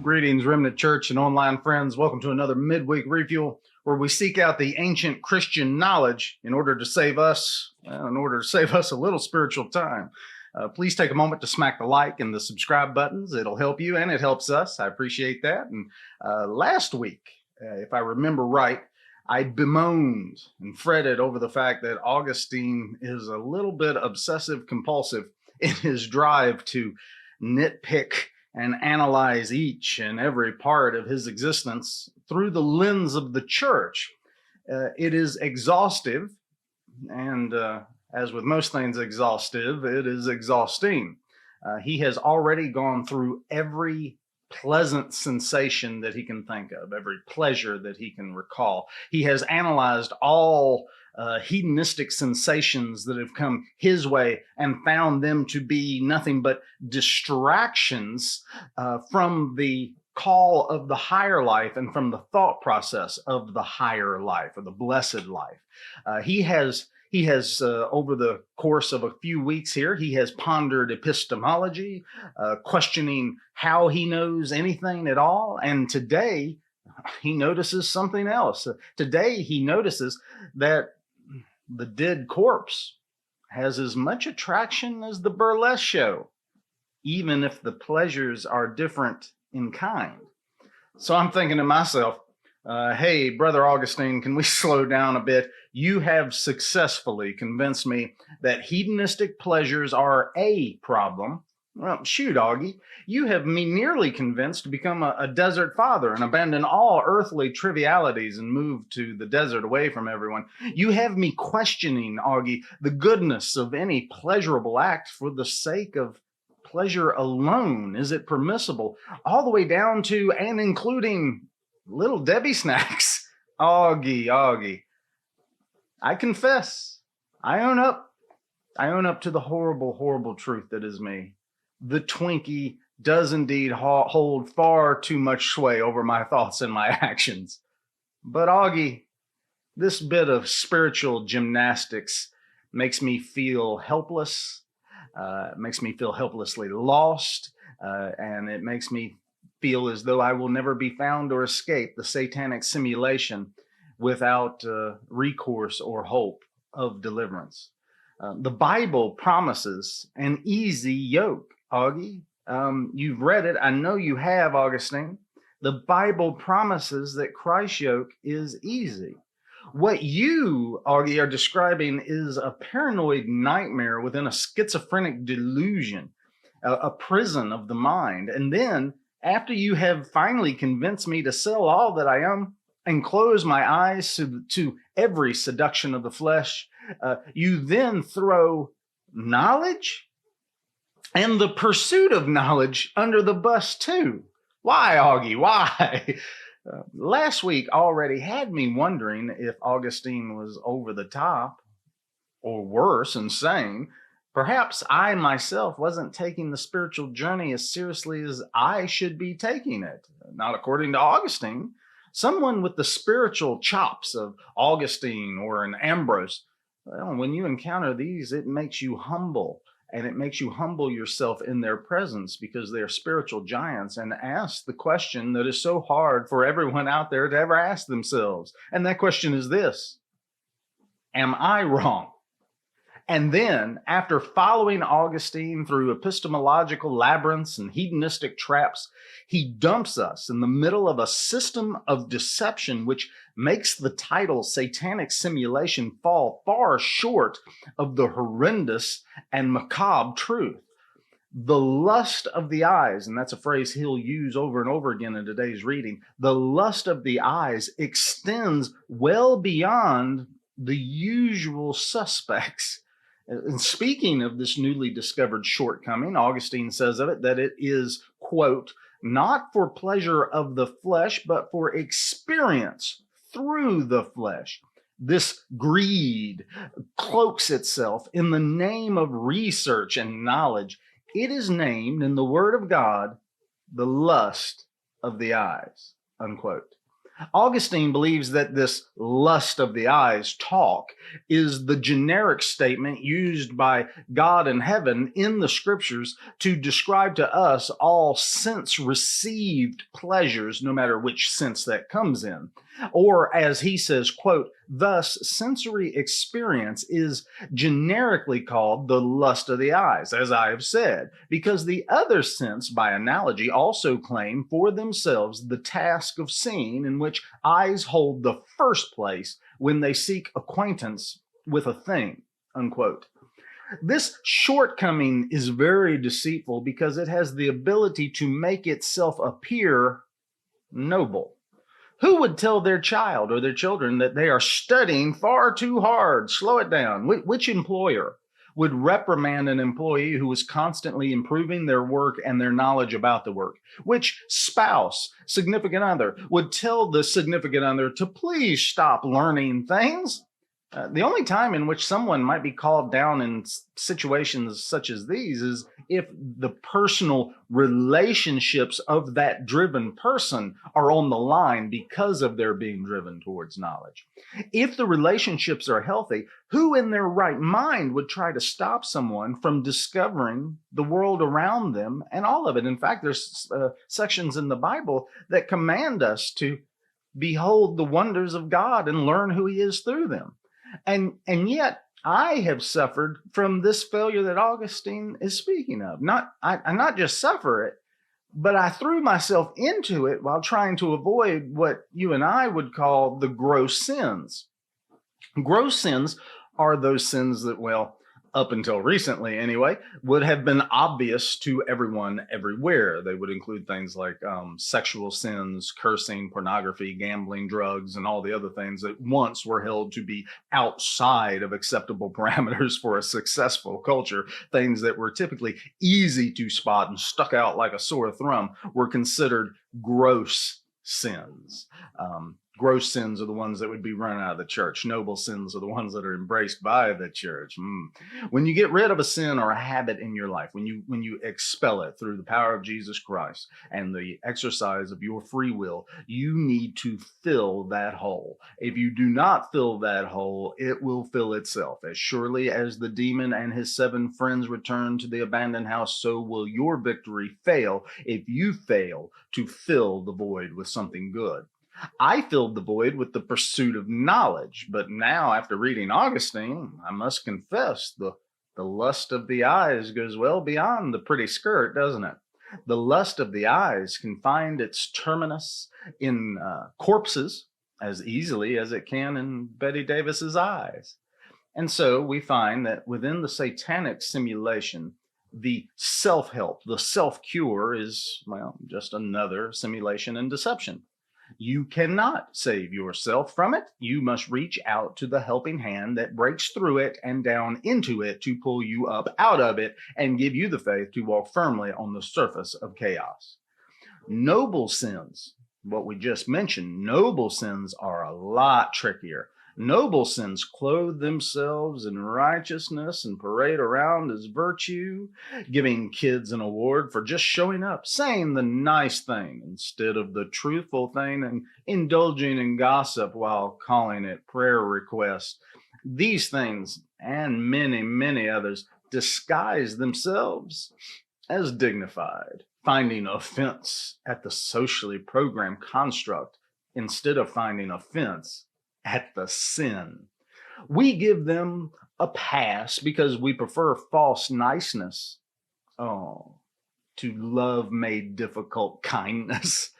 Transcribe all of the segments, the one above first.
Greetings, Remnant Church and online friends. Welcome to another midweek refuel where we seek out the ancient Christian knowledge in order to save us a little spiritual time. Please take a moment to smack the like and the subscribe buttons. It'll help you and it helps us. I appreciate that. And last week, if I remember right, I bemoaned and fretted over the fact that Augustine is a little bit obsessive compulsive in his drive to nitpick and analyze each and every part of his existence through the lens of the church. It is exhaustive, and as with most things exhaustive, it is exhausting. He has already gone through every pleasant sensation that he can think of, every pleasure that he can recall. He has analyzed all hedonistic sensations that have come his way and found them to be nothing but distractions from the call of the higher life and from the thought process of the higher life or the blessed life. He has over the course of a few weeks here, he has pondered epistemology, questioning how he knows anything at all. And today, he notices something else. Today, he notices that the dead corpse has as much attraction as the burlesque show, even if the pleasures are different in kind. So I'm thinking to myself, hey, Brother Augustine, can we slow down a bit? You have successfully convinced me that hedonistic pleasures are a problem. Well, shoot, Augie, you have me nearly convinced to become a desert father and abandon all earthly trivialities and move to the desert away from everyone. You have me questioning, Augie, the goodness of any pleasurable act for the sake of pleasure alone. Is it permissible? All the way down to and including Little Debbie snacks. Augie. I confess, I own up to the horrible truth that is me. The Twinkie does indeed hold far too much sway over my thoughts and my actions. But Augie, this bit of spiritual gymnastics makes me feel helpless, makes me feel helplessly lost, and it makes me feel as though I will never be found or escape the satanic simulation without recourse or hope of deliverance. The Bible promises an easy yoke, Augie. You've read it. I know you have, Augustine. The Bible promises that Christ's yoke is easy. What you, Augie, are describing is a paranoid nightmare within a schizophrenic delusion, a prison of the mind. And then, after you have finally convinced me to sell all that I am and close my eyes to every seduction of the flesh, you then throw knowledge and the pursuit of knowledge under the bus too. Why, Augie? Why? Last week already had me wondering if Augustine was over the top or worse, insane. Perhaps I myself wasn't taking the spiritual journey as seriously as I should be taking it. Not according to Augustine. Someone with the spiritual chops of Augustine or an Ambrose, well, when you encounter these, it makes you humble. And it makes you humble yourself in their presence because they are spiritual giants, and ask the question that is so hard for everyone out there to ever ask themselves. And that question is this: am I wrong? And then, after following Augustine through epistemological labyrinths and hedonistic traps, he dumps us in the middle of a system of deception which makes the title Satanic Simulation fall far short of the horrendous and macabre truth. The lust of the eyes, and that's a phrase he'll use over and over again in today's reading, the lust of the eyes extends well beyond the usual suspects. And speaking of this newly discovered shortcoming, Augustine says of it that it is, quote, not for pleasure of the flesh, but for experience through the flesh. This greed cloaks itself in the name of research and knowledge. It is named in the Word of God the lust of the eyes, unquote. Augustine believes that this lust of the eyes talk is the generic statement used by God in heaven in the scriptures to describe to us all sense received pleasures, no matter which sense that comes in. Or as he says, quote, thus sensory experience is generically called the lust of the eyes, as I have said, because the other sense, by analogy, also claim for themselves the task of seeing, in which eyes hold the first place when they seek acquaintance with a thing, unquote. This shortcoming is very deceitful because it has the ability to make itself appear noble. Who would tell their child or their children that they are studying far too hard? Slow it down. Which employer would reprimand an employee who was constantly improving their work and their knowledge about the work? Which spouse, significant other, would tell the significant other to please stop learning things? The only time in which someone might be called down in situations such as these is if the personal relationships of that driven person are on the line because of their being driven towards knowledge. If the relationships are healthy, who in their right mind would try to stop someone from discovering the world around them and all of it? In fact, there's sections in the Bible that command us to behold the wonders of God and learn who He is through them. And yet I have suffered from this failure that Augustine is speaking of. I not just suffer it, but I threw myself into it while trying to avoid what you and I would call the gross sins. Gross sins are those sins that, well, up until recently anyway, would have been obvious to everyone everywhere. They would include things like sexual sins, cursing, pornography, gambling, drugs, and all the other things that once were held to be outside of acceptable parameters for a successful culture. Things that were typically easy to spot and stuck out like a sore thumb were considered gross sins. Gross sins are the ones that would be run out of the church. Noble sins are the ones that are embraced by the church. When you get rid of a sin or a habit in your life, when you expel it through the power of Jesus Christ and the exercise of your free will, you need to fill that hole. If you do not fill that hole, it will fill itself. As surely as the demon and his 7 friends return to the abandoned house, so will your victory fail if you fail to fill the void with something good. I filled the void with the pursuit of knowledge, but now after reading Augustine, I must confess the lust of the eyes goes well beyond the pretty skirt, doesn't it? The lust of the eyes can find its terminus in corpses as easily as it can in Betty Davis's eyes. And so we find that within the Satanic simulation, the self-help, the self-cure is, well, just another simulation and deception. You cannot save yourself from it. You must reach out to the helping hand that breaks through it and down into it to pull you up out of it and give you the faith to walk firmly on the surface of chaos. Noble sins, what we just mentioned, noble sins are a lot trickier. Noble sins clothe themselves in righteousness and parade around as virtue, giving kids an award for just showing up, saying the nice thing instead of the truthful thing, and indulging in gossip while calling it prayer requests. These things, and many, many others, disguise themselves as dignified, finding offense at the socially programmed construct instead of finding offense at the sin. We give them a pass because we prefer false niceness. Oh, to love made difficult kindness.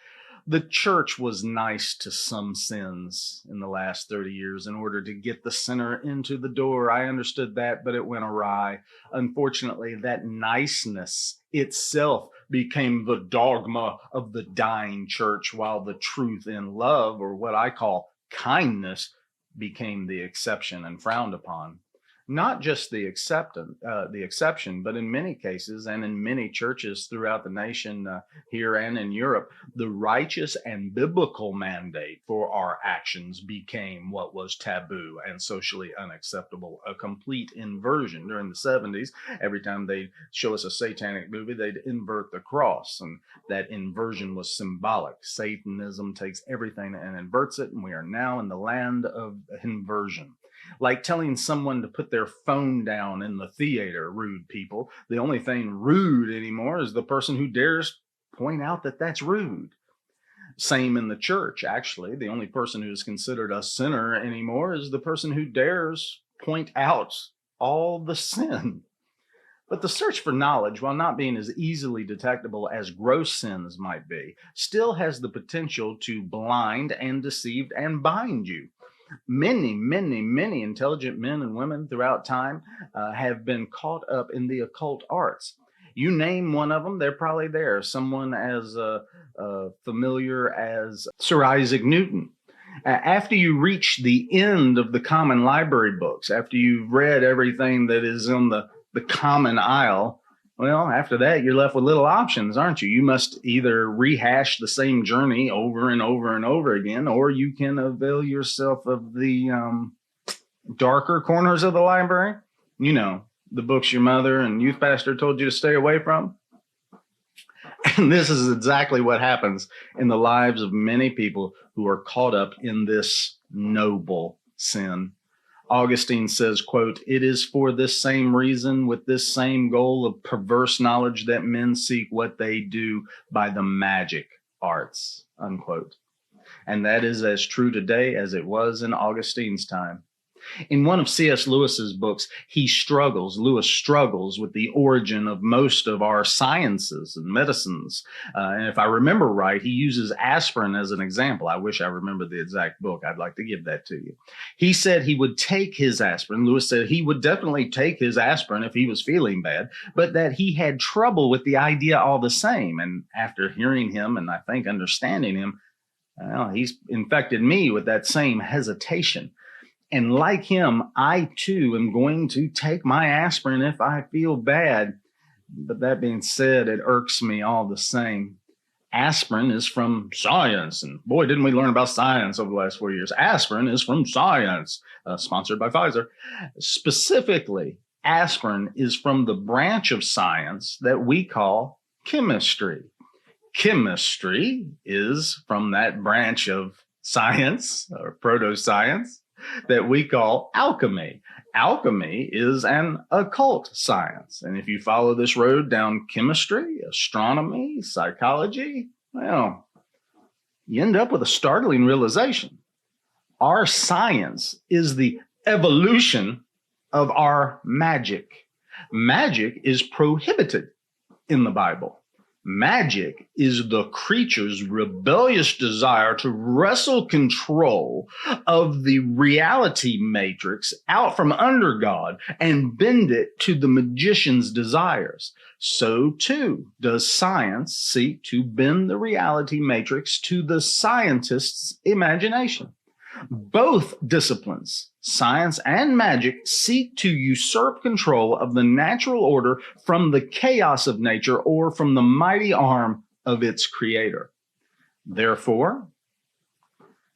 The church was nice to some sins in the last 30 years in order to get the sinner into the door. I understood that, but it went awry. Unfortunately, that niceness itself became the dogma of the dying church, while the truth in love, or what I call kindness, became the exception and frowned upon. Not just the exception, but in many cases and in many churches throughout the nation, here and in Europe, the righteous and biblical mandate for our actions became what was taboo and socially unacceptable. A complete inversion during the 70s. Every time they show us a satanic movie, they'd invert the cross, and that inversion was symbolic. Satanism takes everything and inverts it, and we are now in the land of inversion. Like telling someone to put their phone down in the theater, rude people. The only thing rude anymore is the person who dares point out that that's rude. Same in the church, actually. The only person who is considered a sinner anymore is the person who dares point out all the sin. But the search for knowledge, while not being as easily detectable as gross sins might be, still has the potential to blind and deceive and bind you. Many intelligent men and women throughout time have been caught up in the occult arts. You name one of them, they're probably there. Someone as familiar as Sir Isaac Newton. After you reach the end of the common library books, after you've read everything that is on the common aisle, well, after that, you're left with little options, aren't you? You must either rehash the same journey over and over and over again, or you can avail yourself of the darker corners of the library. You know, the books your mother and youth pastor told you to stay away from. And this is exactly what happens in the lives of many people who are caught up in this noble sin. Augustine says, quote, "It is for this same reason, with this same goal of perverse knowledge, that men seek what they do by the magic arts," unquote. And that is as true today as it was in Augustine's time. In one of C.S. Lewis's books, Lewis struggles with the origin of most of our sciences and medicines. And if I remember right, he uses aspirin as an example. I wish I remembered the exact book. I'd like to give that to you. He said he would take his aspirin. Lewis said he would definitely take his aspirin if he was feeling bad, but that he had trouble with the idea all the same. And after hearing him and I think understanding him, well, he's infected me with that same hesitation. And like him, I too am going to take my aspirin if I feel bad. But that being said, it irks me all the same. Aspirin is from science. And boy, didn't we learn about science over the last 4 years. Aspirin is from science, sponsored by Pfizer. Specifically, aspirin is from the branch of science that we call chemistry. Chemistry is from that branch of science or proto-science that we call alchemy. Alchemy is an occult science. And if you follow this road down chemistry, astronomy, psychology, well, you end up with a startling realization. Our science is the evolution of our magic. Magic is prohibited in the Bible. Magic is the creature's rebellious desire to wrestle control of the reality matrix out from under God and bend it to the magician's desires. So too does science seek to bend the reality matrix to the scientist's imagination. Both disciplines, science and magic, seek to usurp control of the natural order from the chaos of nature or from the mighty arm of its creator. Therefore,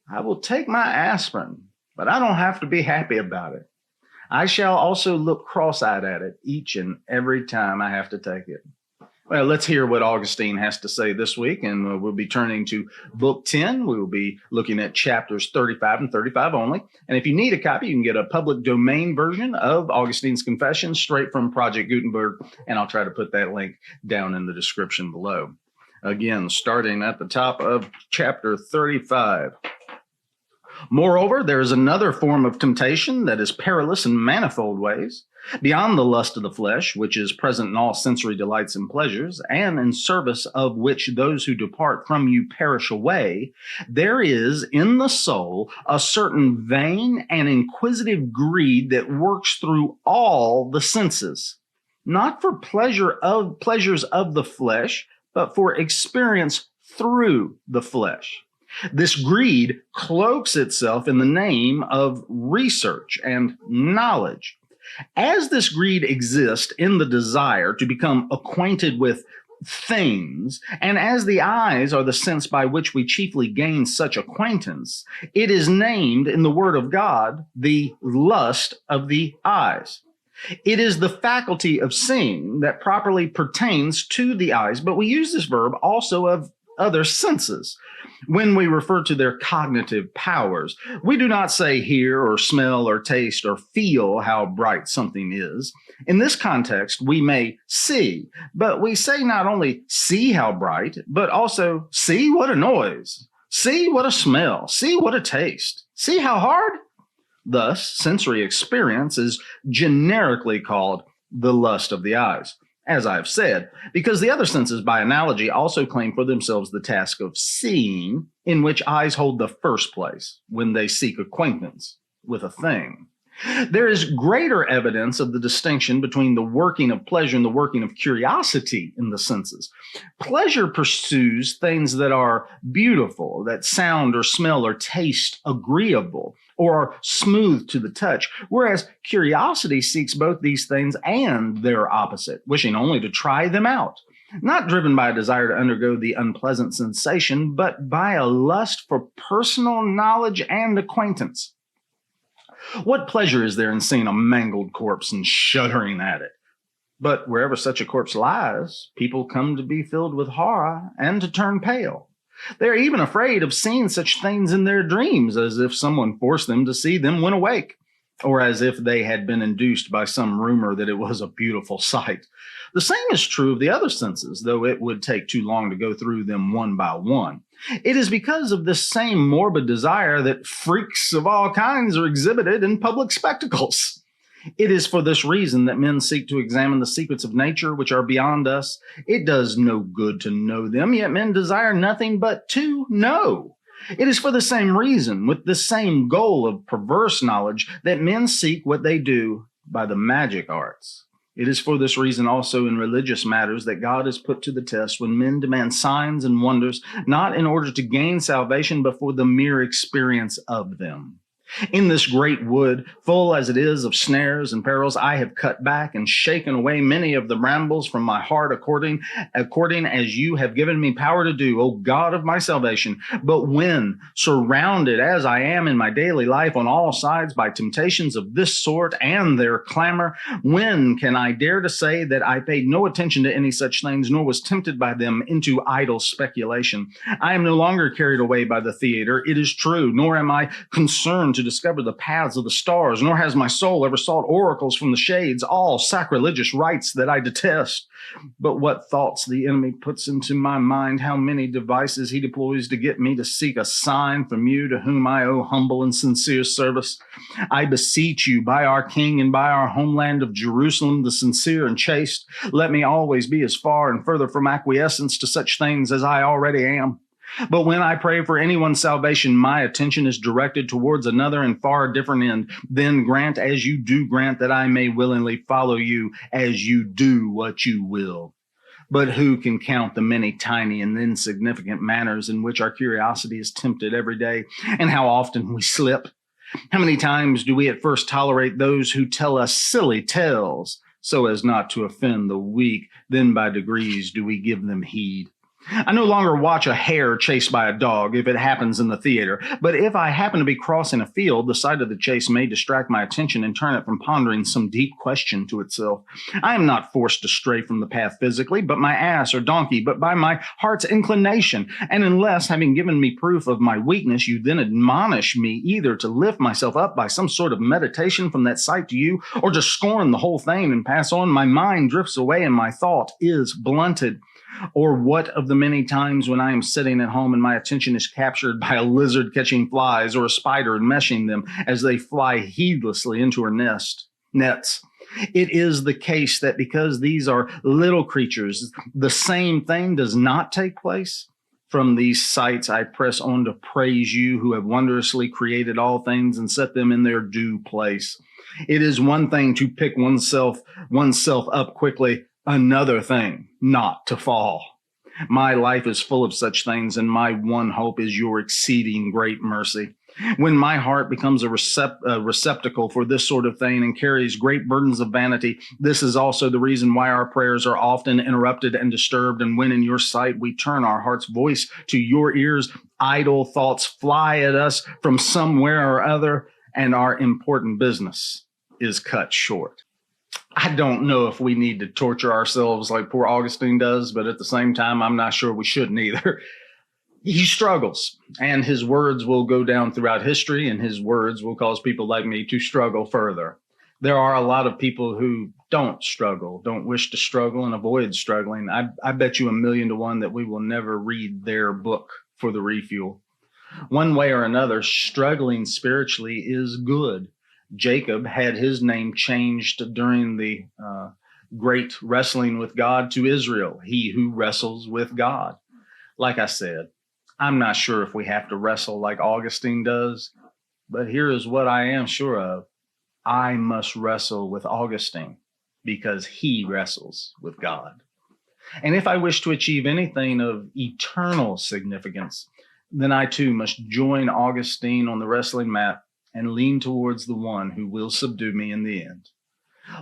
I will take my aspirin, but I don't have to be happy about it. I shall also look cross-eyed at it each and every time I have to take it. Well, let's hear what Augustine has to say this week, and we'll be turning to Book 10. We will be looking at chapters 35 and 35 only. And if you need a copy, you can get a public domain version of Augustine's Confessions straight from Project Gutenberg, and I'll try to put that link down in the description below. Again, starting at the top of chapter 35. Moreover, there is another form of temptation that is perilous in manifold ways. Beyond the lust of the flesh, which is present in all sensory delights and pleasures, and in service of which those who depart from you perish away, there is in the soul a certain vain and inquisitive greed that works through all the senses, not for pleasures of the flesh, but for experience through the flesh. This greed cloaks itself in the name of research and knowledge. As this greed exists in the desire to become acquainted with things, and as the eyes are the sense by which we chiefly gain such acquaintance, it is named in the Word of God the lust of the eyes. It is the faculty of seeing that properly pertains to the eyes, but we use this verb also of other senses. When we refer to their cognitive powers, we do not say hear or smell or taste or feel how bright something is. In this context, we may see, but we say not only see how bright, but also see what a noise, see what a smell, see what a taste, see how hard. Thus, sensory experience is generically called the lust of the eyes, as I have said, because the other senses, by analogy, also claim for themselves the task of seeing, in which eyes hold the first place when they seek acquaintance with a thing. There is greater evidence of the distinction between the working of pleasure and the working of curiosity in the senses. Pleasure pursues things that are beautiful, that sound or smell or taste agreeable, or are smooth to the touch, whereas curiosity seeks both these things and their opposite, wishing only to try them out, not driven by a desire to undergo the unpleasant sensation, but by a lust for personal knowledge and acquaintance. What pleasure is there in seeing a mangled corpse and shuddering at it? But wherever such a corpse lies, people come to be filled with horror and to turn pale. They're even afraid of seeing such things in their dreams, as if someone forced them to see them when awake, or as if they had been induced by some rumor that it was a beautiful sight. The same is true of the other senses, though it would take too long to go through them one by one. It is because of this same morbid desire that freaks of all kinds are exhibited in public spectacles. It is for this reason that men seek to examine the secrets of nature which are beyond us. It does no good to know them, yet men desire nothing but to know. It is for the same reason, with the same goal of perverse knowledge, that men seek what they do by the magic arts. It is for this reason also in religious matters that God is put to the test when men demand signs and wonders, not in order to gain salvation, but for the mere experience of them. In this great wood, full as it is of snares and perils, I have cut back and shaken away many of the brambles from my heart according as you have given me power to do, O God of my salvation. But when, surrounded as I am in my daily life on all sides by temptations of this sort and their clamor, when can I dare to say that I paid no attention to any such things, nor was tempted by them into idle speculation? I am no longer carried away by the theater, it is true, nor am I concerned to discover the paths of the stars, nor has my soul ever sought oracles from the shades, all sacrilegious rites that I detest. But what thoughts the enemy puts into my mind, how many devices he deploys to get me to seek a sign from you, to whom I owe humble and sincere service. I beseech you, by our King and by our homeland of Jerusalem, the sincere and chaste, let me always be as far and further from acquiescence to such things as I already am. But when I pray for anyone's salvation, my attention is directed towards another and far different end. Then grant, as you do grant, that I may willingly follow you as you do what you will. But who can count the many tiny and insignificant manners in which our curiosity is tempted every day, and how often we slip? How many times do we at first tolerate those who tell us silly tales, so as not to offend the weak? Then by degrees do we give them heed. I no longer watch a hare chased by a dog if it happens in the theater, but if I happen to be crossing a field, the sight of the chase may distract my attention and turn it from pondering some deep question to itself. I am not forced to stray from the path physically, but my ass or donkey, but by my heart's inclination. And unless, having given me proof of my weakness, you then admonish me either to lift myself up by some sort of meditation from that sight to you, or to scorn the whole thing and pass on, my mind drifts away and my thought is blunted. Or what of the many times when I am sitting at home and my attention is captured by a lizard catching flies, or a spider enmeshing them as they fly heedlessly into her nets? It is the case that because these are little creatures, the same thing does not take place. From these sights I press on to praise you, who have wondrously created all things and set them in their due place. It is one thing to pick oneself up quickly, another thing not to fall. My life is full of such things, and my one hope is your exceeding great mercy. When my heart becomes a receptacle for this sort of thing and carries great burdens of vanity, this is also the reason why our prayers are often interrupted and disturbed. And when in your sight we turn our heart's voice to your ears, idle thoughts fly at us from somewhere or other, and our important business is cut short. I don't know if we need to torture ourselves like poor Augustine does, but at the same time, I'm not sure we shouldn't either. He struggles, and his words will go down throughout history, and his words will cause people like me to struggle further. There are a lot of people who don't struggle, don't wish to struggle, and avoid struggling. I bet you 1,000,000 to 1 that we will never read their book for the refuel. One way or another, struggling spiritually is good. Jacob had his name changed during the great wrestling with God to Israel, he who wrestles with God. Like I said, I'm not sure if we have to wrestle like Augustine does, but here is what I am sure of. I must wrestle with Augustine because he wrestles with God. And if I wish to achieve anything of eternal significance, then I too must join Augustine on the wrestling mat and lean towards the one who will subdue me in the end.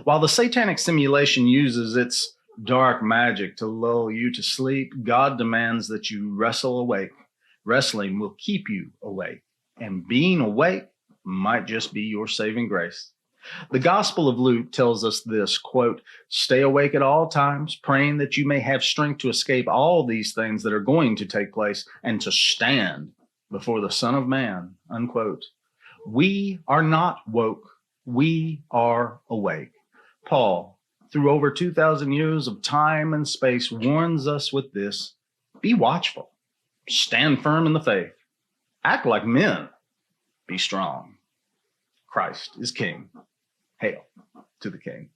While the Satanic simulation uses its dark magic to lull you to sleep, God demands that you wrestle awake. Wrestling will keep you awake, and being awake might just be your saving grace. The Gospel of Luke tells us this, quote, "Stay awake at all times, praying that you may have strength to escape all these things that are going to take place and to stand before the Son of Man," unquote. We are not woke. We are awake. Paul, through over 2,000 years of time and space, warns us with this: be watchful, stand firm in the faith, act like men, be strong. Christ is King. Hail to the King.